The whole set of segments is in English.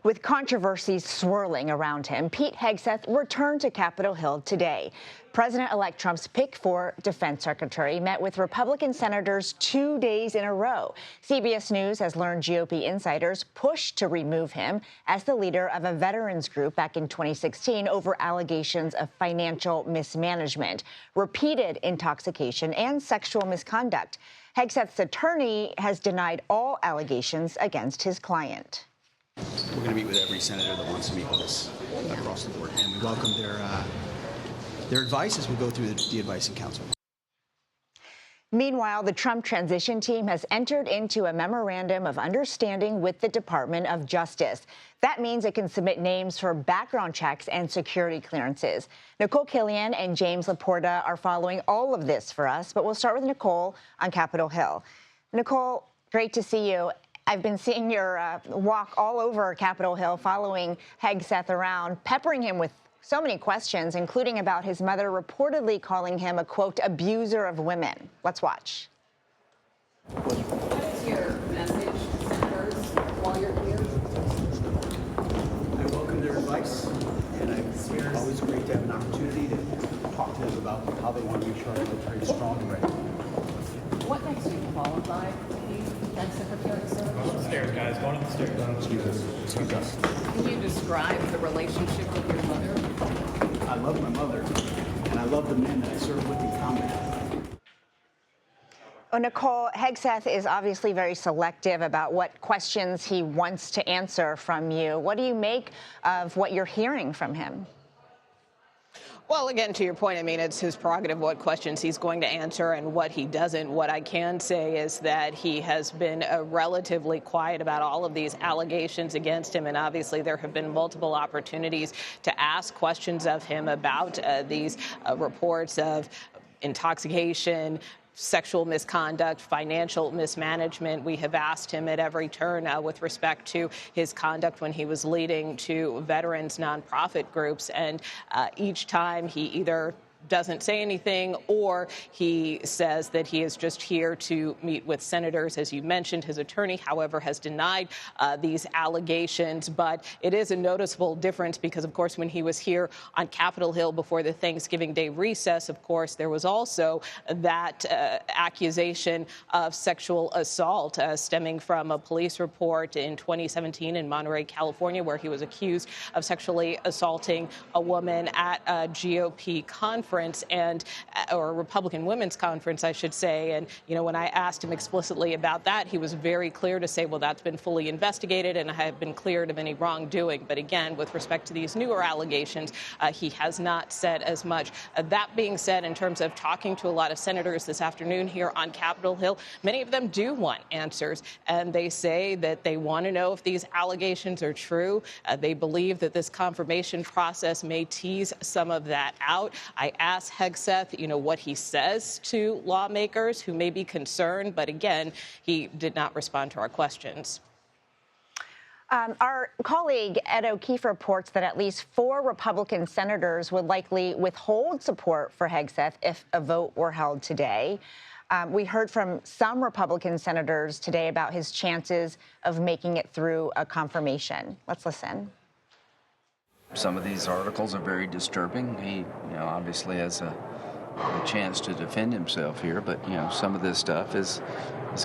With controversies swirling around him, Pete Hegseth returned to Capitol Hill today. President-elect Trump's pick for defense secretary met with Republican senators 2 days in a row. CBS News has learned GOP insiders pushed to remove him as the leader of a veterans group back in 2016 over allegations of financial mismanagement, repeated intoxication, and sexual misconduct. Hegseth's attorney has denied all allegations against his client. We're going to meet with every senator that wants to meet with us across the board, and we welcome their advice as we go through the advice in council. Meanwhile, the Trump transition team has entered into a memorandum of understanding with the Department of Justice. That means it can submit names for background checks and security clearances. Nikole, Killion, and James LaPorta are following all of this for us, but we'll start with Nikole on Capitol Hill. Nikole, great to see you. I've been seeing your walk all over Capitol Hill, following Hegseth around, peppering him with so many questions, including about his mother reportedly calling him a, quote, abuser of women. Let's watch. What is your message to senators while you're here? I welcome their advice, and it's always great to have an opportunity to talk to them about how they want to make sure our military is strong and ready. What makes you qualified to be defense secretary, sir? Go up the stairs, guys. Go up the stairs. Excuse us. Can you describe the relationship with your mother? I love my mother, and I love the men that I served with in combat. Oh, Nikole, Hegseth is obviously very selective about what questions he wants to answer from you. What do you make of what you're hearing from him? Well, again, to your point, I mean, it's his prerogative what questions he's going to answer and what he doesn't. What I can say is that he has been relatively quiet about all of these allegations against him. And obviously, there have been multiple opportunities to ask questions of him about these reports of intoxication, sexual misconduct, financial mismanagement. We have asked him at every turn with respect to his conduct when he was leading to veterans nonprofit groups. And each time he either doesn't say anything or he says that he is just here to meet with senators. As you mentioned, his attorney, however, has denied these allegations. But it is a noticeable difference because, of course, when he was here on Capitol Hill before the Thanksgiving Day recess, of course, there was also that accusation of sexual assault stemming from a police report in 2017 in Monterey, California, where he was accused of sexually assaulting a woman at a GOP conference or a Republican women's conference, I should say. And, you know, when I asked him explicitly about that, he was very clear to say, well, that's been fully investigated and I have been cleared of any wrongdoing. But again, with respect to these newer allegations, he has not said as much. That being said, in terms of talking to a lot of senators this afternoon here on Capitol Hill, many of them do want answers. And they say that they want to know if these allegations are true. They believe that this confirmation process may tease some of that out. I asked Hegseth, you know, what he says to lawmakers who may be concerned, but again, he did not respond to our questions. Our colleague Ed O'Keefe reports that at least 4 Republican senators would likely withhold support for Hegseth if a vote were held today. We heard from some Republican senators today about his chances of making it through a confirmation. Let's listen. Some of these articles are very disturbing. He, obviously has a chance to defend himself here, but, some of this stuff is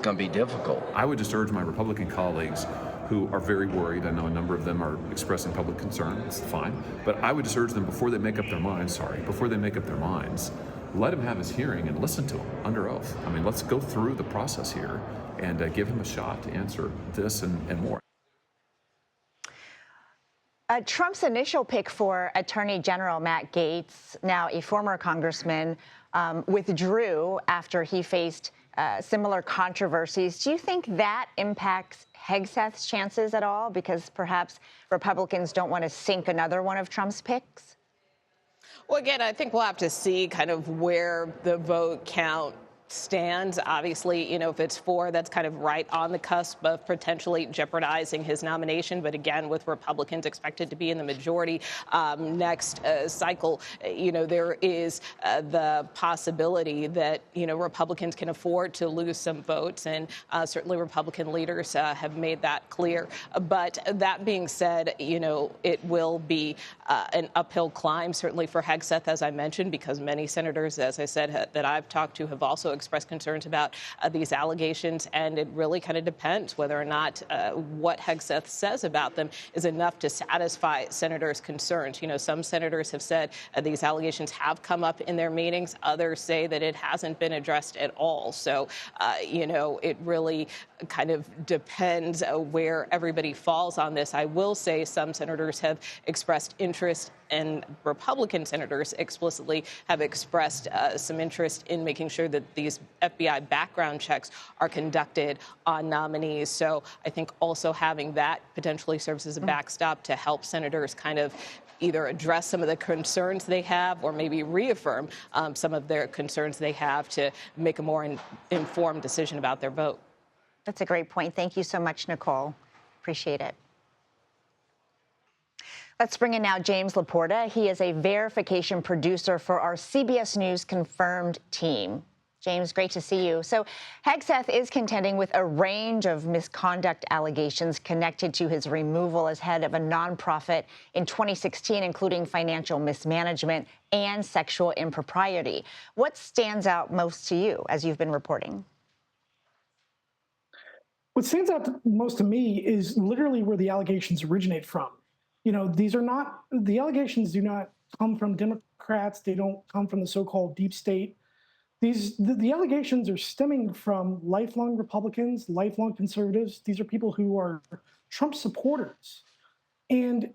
going to be difficult. I would just urge my Republican colleagues who are very worried. I know a number of them are expressing public concern. It's fine. But I would just urge them before they make up their minds, let him have his hearing and listen to him under oath. I mean, let's go through the process here and give him a shot to answer this and more. Trump's initial pick for Attorney General Matt Gaetz, now a former congressman, withdrew after he faced similar controversies. Do you think that impacts Hegseth's chances at all? Because perhaps Republicans don't want to sink another one of Trump's picks? Well, again, I think we'll have to see kind of where the vote count stands. Obviously, if it's 4, that's kind of right on the cusp of potentially jeopardizing his nomination. But again, with Republicans expected to be in the majority next cycle, there is the possibility that, Republicans can afford to lose some votes. And certainly Republican leaders have made that clear. But that being said, it will be an uphill climb, certainly for Hegseth, as I mentioned, because many senators, as I said, that I've talked to have also expressed concerns about these allegations. And it really kind of depends whether or not what Hegseth says about them is enough to satisfy senators' concerns. Some senators have said these allegations have come up in their meetings. Others say that it hasn't been addressed at all. So, it really kind of depends where everybody falls on this. I will say some senators have expressed interest, and Republican senators explicitly have expressed some interest in making sure that these FBI background checks are conducted on nominees. So I think also having that potentially serves as a backstop to help senators kind of either address some of the concerns they have or maybe reaffirm some of their concerns they have to make a more informed decision about their vote. That's a great point. Thank you so much, Nikole. Appreciate it. Let's bring in now James LaPorta. He is a verification producer for our CBS News Confirmed team. James, great to see you. So Hegseth is contending with a range of misconduct allegations connected to his removal as head of a nonprofit in 2016, including financial mismanagement and sexual impropriety. What stands out most to you as you've been reporting? What stands out most to me is literally where the allegations originate from. These are not, the allegations do not come from Democrats. They don't come from the so-called deep state. The allegations are stemming from lifelong Republicans, lifelong conservatives. These are people who are Trump supporters. And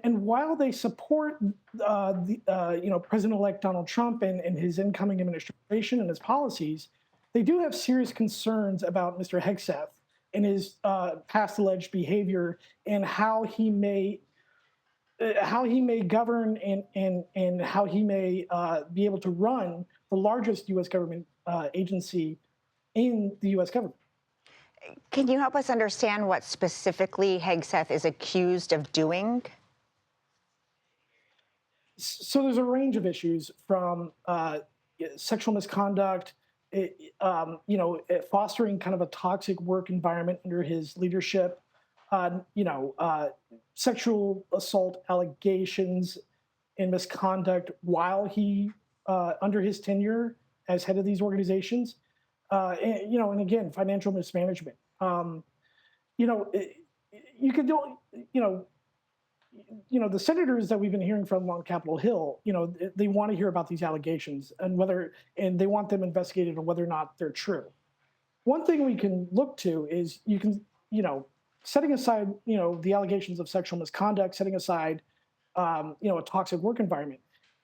while they support President-elect Donald Trump and his incoming administration and his policies, they do have serious concerns about Mr. Hegseth and his past alleged behavior and how he may govern and how he may be able to run the largest U.S. government agency in the U.S. government. Can you help us understand what specifically Hegseth is accused of doing? So there's a range of issues from sexual misconduct, fostering kind of a toxic work environment under his leadership, sexual assault allegations and misconduct while he under his tenure as head of these organizations, and again, financial mismanagement. You could do, the senators that we've been hearing from on Capitol Hill, they want to hear about these allegations and they want them investigated on whether or not they're true. One thing we can look to is setting aside, the allegations of sexual misconduct, setting aside, a toxic work environment.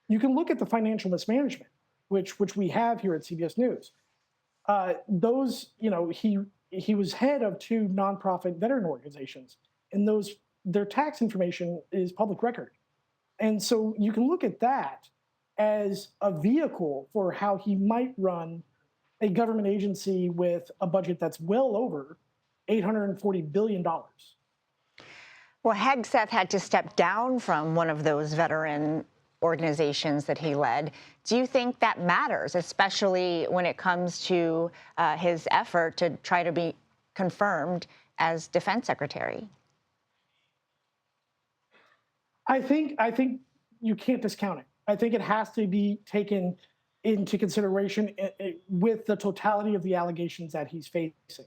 You can look at the financial mismanagement, which we have here at CBS News. He was head of 2 nonprofit veteran organizations, and their tax information is public record. And so you can look at that as a vehicle for how he might run a government agency with a budget that's well over $840 billion. Well, Hegseth had to step down from one of those veteran organizations that he led. Do you think that matters, especially when it comes to his effort to try to be confirmed as defense secretary? I think you can't discount it. I think it has to be taken into consideration with the totality of the allegations that he's facing,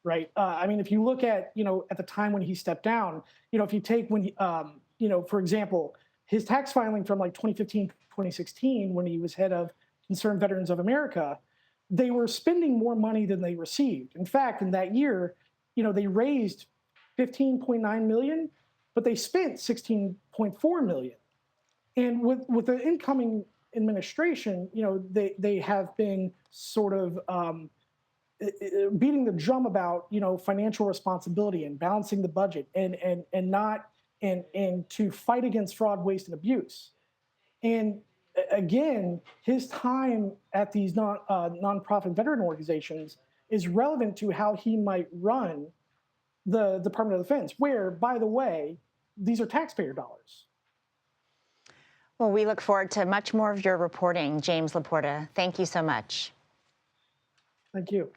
right? If you look at, at the time when he stepped down, if you take when, for example, his tax filing from like 2015, 2016, when he was head of Concerned Veterans of America, they were spending more money than they received. In fact, in that year, they raised $15.9 million, but they spent $16.4 million. And with the incoming administration, they have been sort of beating the drum about, financial responsibility and balancing the budget and to fight against fraud, waste, and abuse. And again, his time at these nonprofit veteran organizations is relevant to how he might run the Department of Defense, where, by the way, these are taxpayer dollars. Well, we look forward to much more of your reporting, James LaPorta. Thank you so much. Thank you.